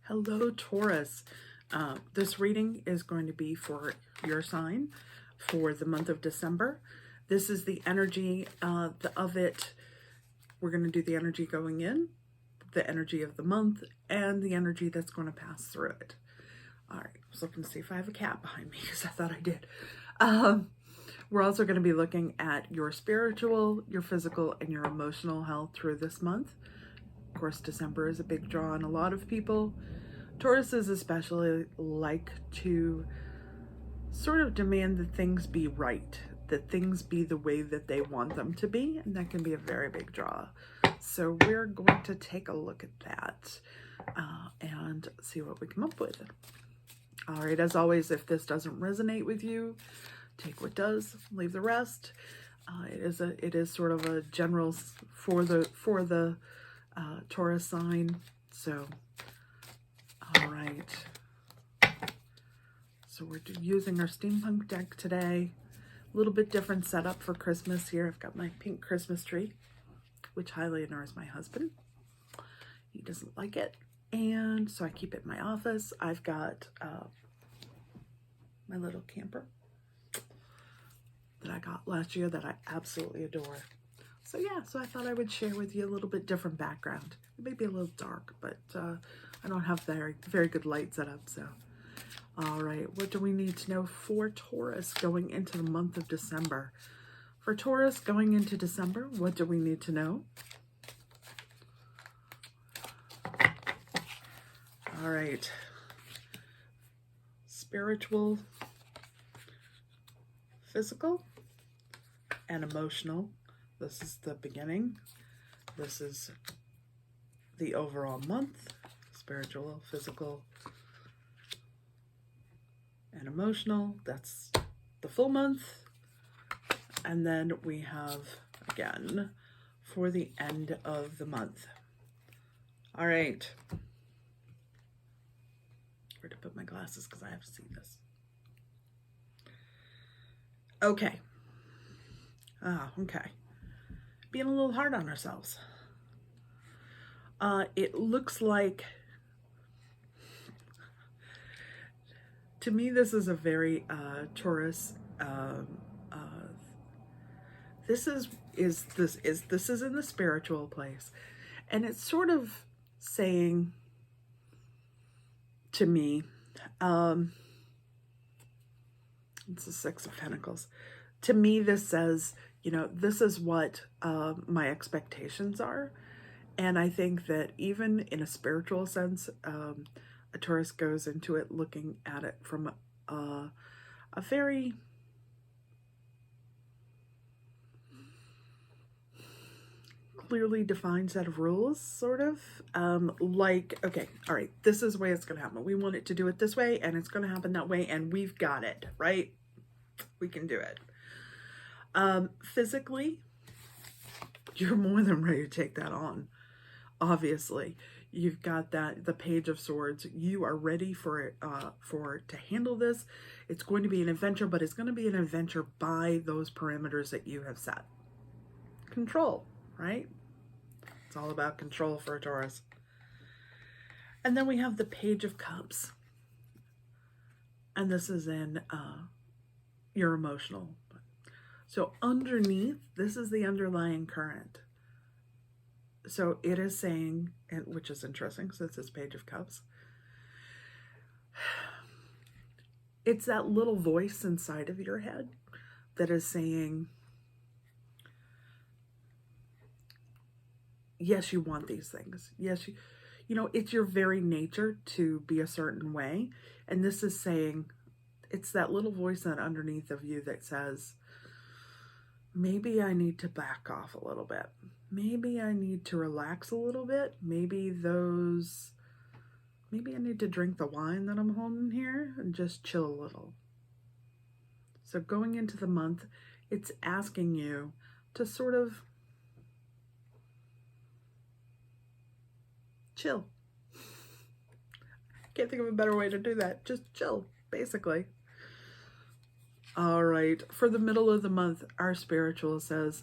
Hello, Taurus. This reading is going to be for your sign for the month of December. This is the energy of it. We're going to do the energy going in, the energy of the month, and the energy that's going to pass through it. All right, I was looking to see if I have a cat behind me because I thought I did. We're also going to be looking at your spiritual, your physical, and your emotional health through this month. Of course, December is a big draw on a lot of people. Tauruses especially like to sort of demand that things be right, that things be the way that they want them to be, and that can be a very big draw. So we're going to take a look at that and see what we come up with. All right, as always, if this doesn't resonate with you, take what does, leave the rest. It is sort of a general for the Taurus sign. So. All right, so we're using our steampunk deck today. A little bit different setup for Christmas here. I've got my pink Christmas tree, which highly annoys my husband. He doesn't like it, and so I keep it in my office. I've got my little camper that I got last year that I absolutely adore. So yeah, so I thought I would share with you a little bit different background. It may be a little dark, but I don't have very good light set up. So, all right, what do we need to know for Taurus going into the month of December? For Taurus going into December, what do we need to know? All right, spiritual, physical, and emotional. This is the beginning. This is the overall month. Spiritual, physical, and emotional. That's the full month. And then we have, again, for the end of the month. All right. Where to put my glasses because I have to see this. Okay. Okay. Being a little hard on ourselves. It looks like, to me, this is a very Taurus. This is in the spiritual place, and it's sort of saying to me, it's the Six of Pentacles. To me, this says, you know, this is what my expectations are. And I think that even in a spiritual sense, a Taurus goes into it looking at it from a very clearly defined set of rules, sort of. Like, okay, all right, this is the way it's going to happen. We want it to do it this way, and it's going to happen that way, and we've got it, right? We can do it. Physically, you're more than ready to take that on. Obviously, you've got the Page of Swords. You are ready for it, to handle this. It's going to be an adventure, but it's going to be an adventure by those parameters that you have set. Control, right? It's all about control for a Taurus. And then we have the Page of Cups. And this is in your emotional. So underneath, this is the underlying current. So it is saying, and which is interesting, so it's this Page of Cups. It's that little voice inside of your head that is saying, yes, you want these things. Yes, you know, it's your very nature to be a certain way. And this is saying, it's that little voice that underneath of you that says, maybe I need to back off a little bit. Maybe I need to relax a little bit. Maybe I need to drink the wine that I'm holding here and just chill a little. So going into the month, it's asking you to sort of chill. Can't think of a better way to do that. Just chill, basically. All right, for the middle of the month, our spiritual says,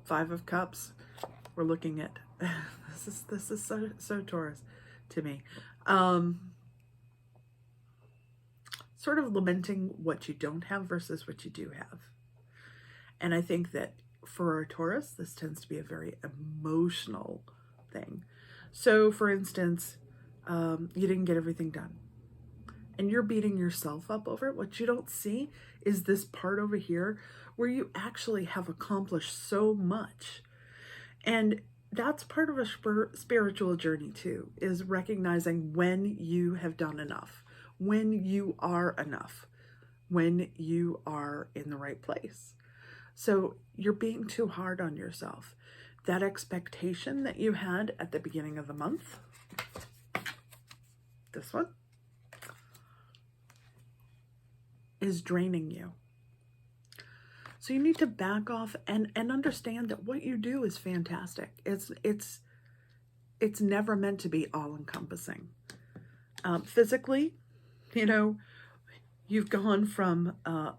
Five of Cups. We're looking at, this is so Taurus. to me. Sort of lamenting what you don't have versus what you do have. And I think that for a Taurus, this tends to be a very emotional thing. So, for instance, you didn't get everything done and you're beating yourself up over it. What you don't see is this part over here where you actually have accomplished so much. And that's part of a spiritual journey too, is recognizing when you have done enough, when you are enough, when you are in the right place. So you're being too hard on yourself. That expectation that you had at the beginning of the month, this one, is draining you. So you need to back off and understand that what you do is fantastic. It's never meant to be all-encompassing. Physically, you know, you've gone from a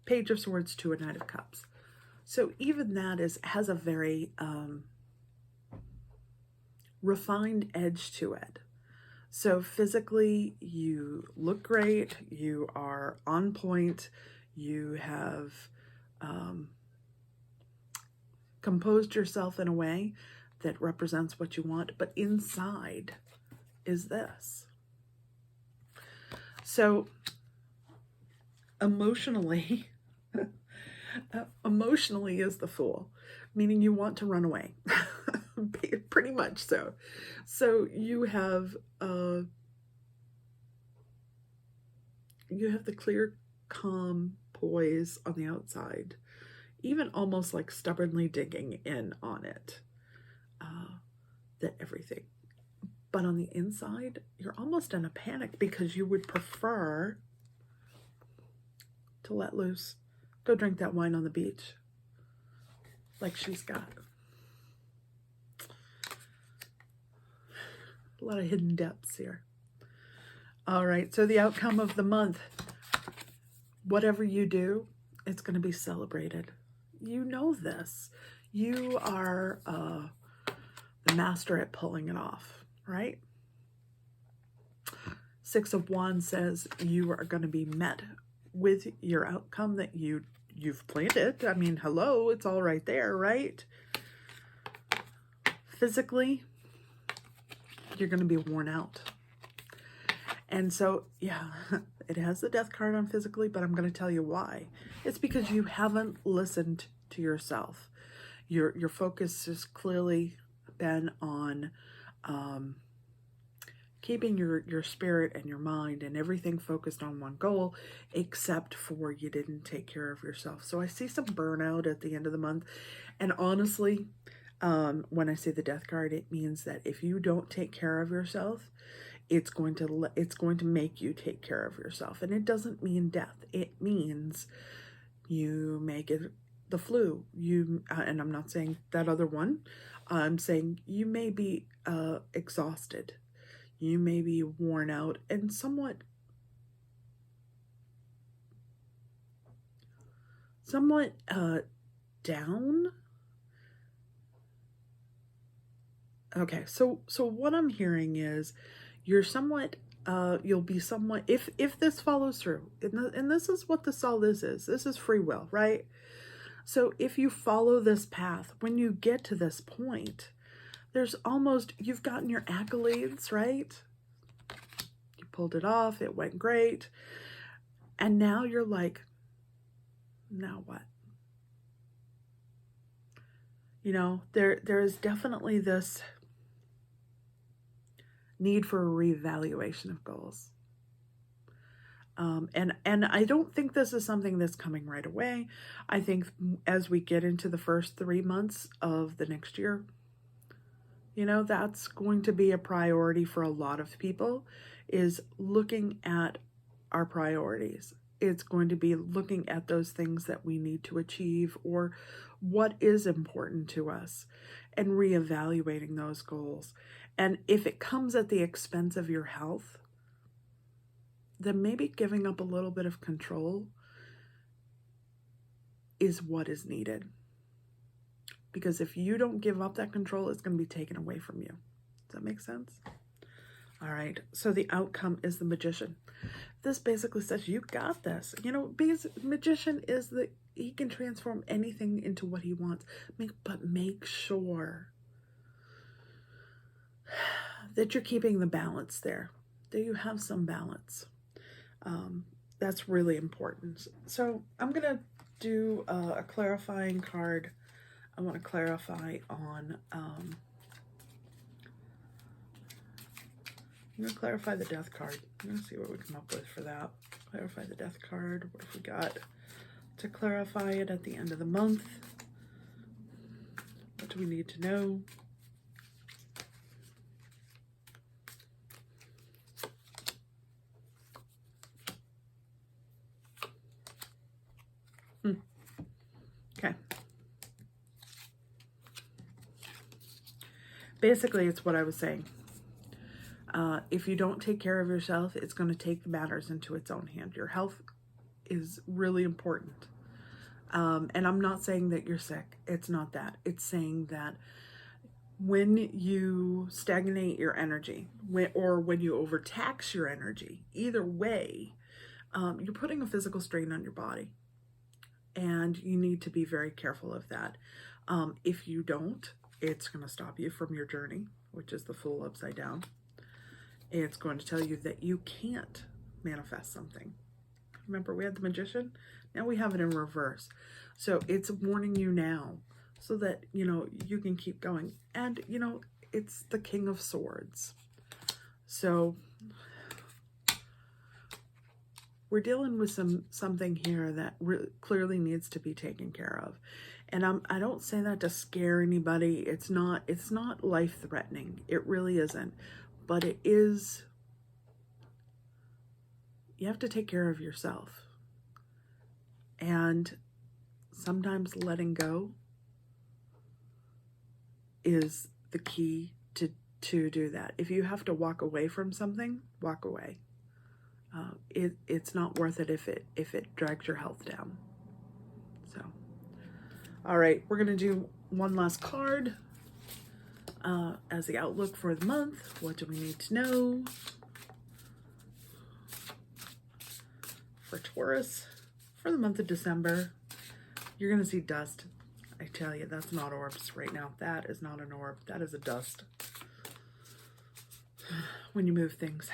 Page of Swords to a Knight of Cups. So even that has a very refined edge to it. So physically, you look great, you are on point, you have composed yourself in a way that represents what you want, but inside is this. So emotionally, emotionally is the Fool, meaning you want to run away. Pretty much so. So you have the clear, calm poise on the outside, even almost like stubbornly digging in on it, that everything. But on the inside, you're almost in a panic because you would prefer to let loose. Go drink that wine on the beach like she's got. A lot of hidden depths here. All right, so the outcome of the month, whatever you do, it's going to be celebrated. You know this. You are the master at pulling it off, right? Six of Wands says you are going to be met with your outcome that you've planned it. I mean, hello, it's all right there, right? Physically, you're going to be worn out. And so, yeah, it has the Death card on physically, but I'm going to tell you why. It's because you haven't listened to yourself. Your focus has clearly been on keeping your spirit and your mind and everything focused on one goal, except for you didn't take care of yourself. So I see some burnout at the end of the month. And honestly, when I say the Death card, it means that if you don't take care of yourself, it's going to make you take care of yourself. And it doesn't mean death. It means you may get the flu. And I'm not saying that other one. I'm saying you may be exhausted. You may be worn out and somewhat down. Okay, so what I'm hearing is you're somewhat, you'll be somewhat, if this follows through, and this is what this all is. This is free will, right? So if you follow this path, when you get to this point, there's almost, you've gotten your accolades, right? You pulled it off, it went great. And now you're like, now what? You know, there is definitely this need for a reevaluation of goals. And I don't think this is something that's coming right away. I think as we get into the first 3 months of the next year, you know, that's going to be a priority for a lot of people, is looking at our priorities. It's going to be looking at those things that we need to achieve or what is important to us and reevaluating those goals. And if it comes at the expense of your health, then maybe giving up a little bit of control is what is needed. Because if you don't give up that control, it's going to be taken away from you. Does that make sense? All right, so the outcome is the Magician. This basically says you got this. You know, because Magician is he can transform anything into what he wants. But make sure that you're keeping the balance there, that you have some balance. That's really important. So I'm going to do a clarifying card. I want to clarify on, I'm going to clarify the Death card. I'm going to see what we come up with for that. Clarify the Death card. What have we got to clarify it at the end of the month? What do we need to know? Okay. Basically, it's what I was saying. If you don't take care of yourself, it's going to take the matters into its own hand. Your health is really important. And I'm not saying that you're sick. It's not that. It's saying that when you stagnate your energy, or when you overtax your energy, either way, you're putting a physical strain on your body. And you need to be very careful of that. If you don't, it's going to stop you from your journey, which is the Fool upside down. It's going to tell you that you can't manifest something. Remember, we had the Magician. Now we have it in reverse. So it's warning you now so that, you know, you can keep going. And, you know, it's the King of Swords. So we're dealing with something here that clearly needs to be taken care of. And I don't say that to scare anybody. It's not life-threatening. It really isn't. But it is, you have to take care of yourself. And sometimes letting go is the key to do that. If you have to walk away from something, walk away. It's not worth it if it drags your health down. So, all right, we're gonna do one last card as the outlook for the month. What do we need to know for Taurus for the month of December? You're gonna see dust. I tell you, that's not orbs right now. That is not an orb. That is a dust. When you move things.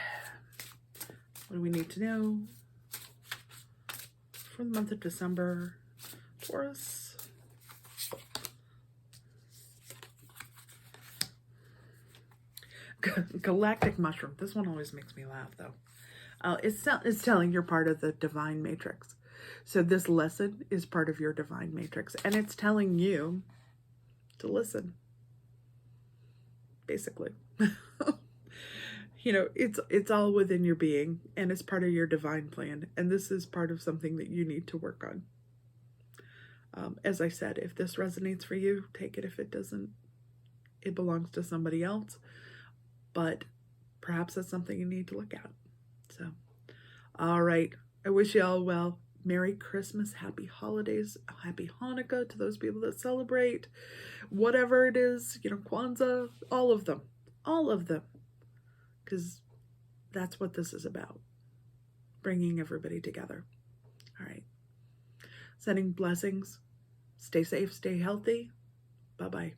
What do we need to know for the month of December, Taurus? Galactic mushroom. This one always makes me laugh, though. It's telling you're part of the divine matrix. So this lesson is part of your divine matrix, and it's telling you to listen. Basically. You know, it's all within your being, and it's part of your divine plan. And this is part of something that you need to work on. As I said, if this resonates for you, take it. If it doesn't, it belongs to somebody else. But perhaps that's something you need to look at. So, all right. I wish you all well. Merry Christmas, happy holidays, happy Hanukkah to those people that celebrate. Whatever it is, you know, Kwanzaa, all of them. Because that's what this is about. Bringing everybody together. All right. Sending blessings. Stay safe, stay healthy. Bye-bye.